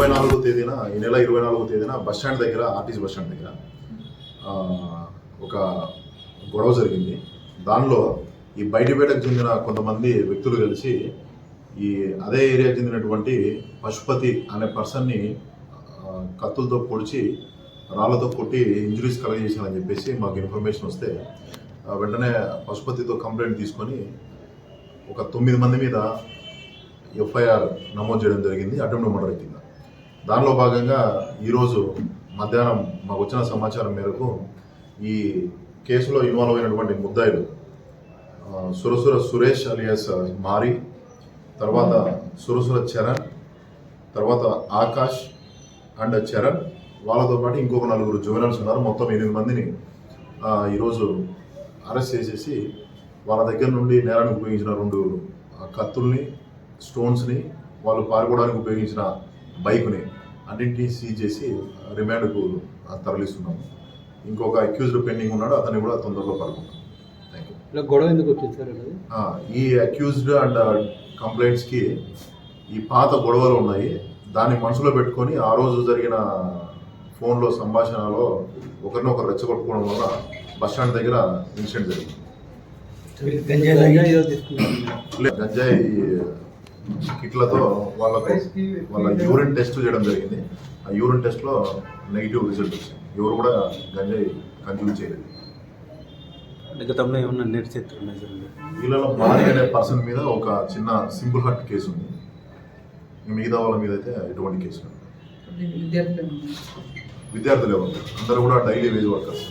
24వ తేదీన ఈ నెల 24వ తేదీన బస్ స్టాండ్ దగ్గర ఆర్టీసీ బస్ స్టాండ్ దగ్గర ఒక గొడవ జరిగింది. దానిలో ఈ బయటపేటకు చెందిన కొంతమంది వ్యక్తులు కలిసి ఈ అదే ఏరియాకి చెందినటువంటి పశుపతి అనే పర్సన్ని కత్తులతో పొడిచి రాళ్లతో కొట్టి ఇంజురీస్ కలగజేశారని చెప్పేసి మాకు ఇన్ఫర్మేషన్ వస్తే వెంటనే పశుపతితో కంప్లైంట్ తీసుకొని ఒక 9 మంది మీద ఎఫ్ఐఆర్ నమోదు చేయడం జరిగింది, అటెంప్ట్ మర్డర్ కింద. దానిలో భాగంగా ఈరోజు మధ్యాహ్నం మాకు వచ్చిన సమాచారం మేరకు ఈ కేసులో ఇన్వాల్వ్ అయినటువంటి ముద్దాయిలు సురసుర సురేష్ అలియాస్ మారి, తర్వాత సురసుర చరణ్, తర్వాత ఆకాష్ అండ్ చరణ్, వాళ్ళతో పాటు ఇంకొక 4 జువెనల్స్ ఉన్నారు. మొత్తం 8 మందిని ఈరోజు అరెస్ట్ చేసేసి వాళ్ళ దగ్గర నుండి నేరానికి ఉపయోగించిన 2 కత్తుల్ని, స్టోన్స్ని, వాళ్ళు పారిపోవడానికి ఉపయోగించిన బైక్ని అన్నింటినీ సీజ్ చేసి రిమాండ్కు తరలిస్తున్నాము. ఇంకొక అక్యూజ్డ్ పెండింగ్ ఉన్నాడు, అతన్ని కూడా తొందరలో పడుకుంటాం. Thank you. గొడవ ఎందుకు వచ్చింది సార్? ఈ అక్యూజ్డ్ అండ్ కంప్లైంట్స్కి ఈ పాత గొడవలు ఉన్నాయి. దాన్ని మనసులో పెట్టుకొని ఆ రోజు జరిగిన ఫోన్లో సంభాషణలో ఒకరినొకరు రెచ్చగొట్టుకోవడం వల్ల బస్టాండ్ దగ్గర ఇన్సిడెంట్ జరిగింది. గంజాయి కిట్లతో వాళ్ళ యూరిన్ టెస్ట్ చేయడం జరిగింది. ఆ యూరిన్ టెస్ట్లో నెగిటివ్ రిజల్ట్ వచ్చింది. ఎవరు కూడా గంజాయి కన్జ్యూమ్ చేయలేదు. గతంలో ఏమన్నా నేర్చేస్తారు? వీళ్ళలో మారి అనే పర్సన్ మీద ఒక చిన్న సింపుల్ హార్ట్ కేసు ఉంది. మిగతా వాళ్ళ మీద అయితే ఎటువంటి కేసు విద్యార్థులు ఎవరు అందరూ కూడా డైలీ వేజ్ వర్కర్స్.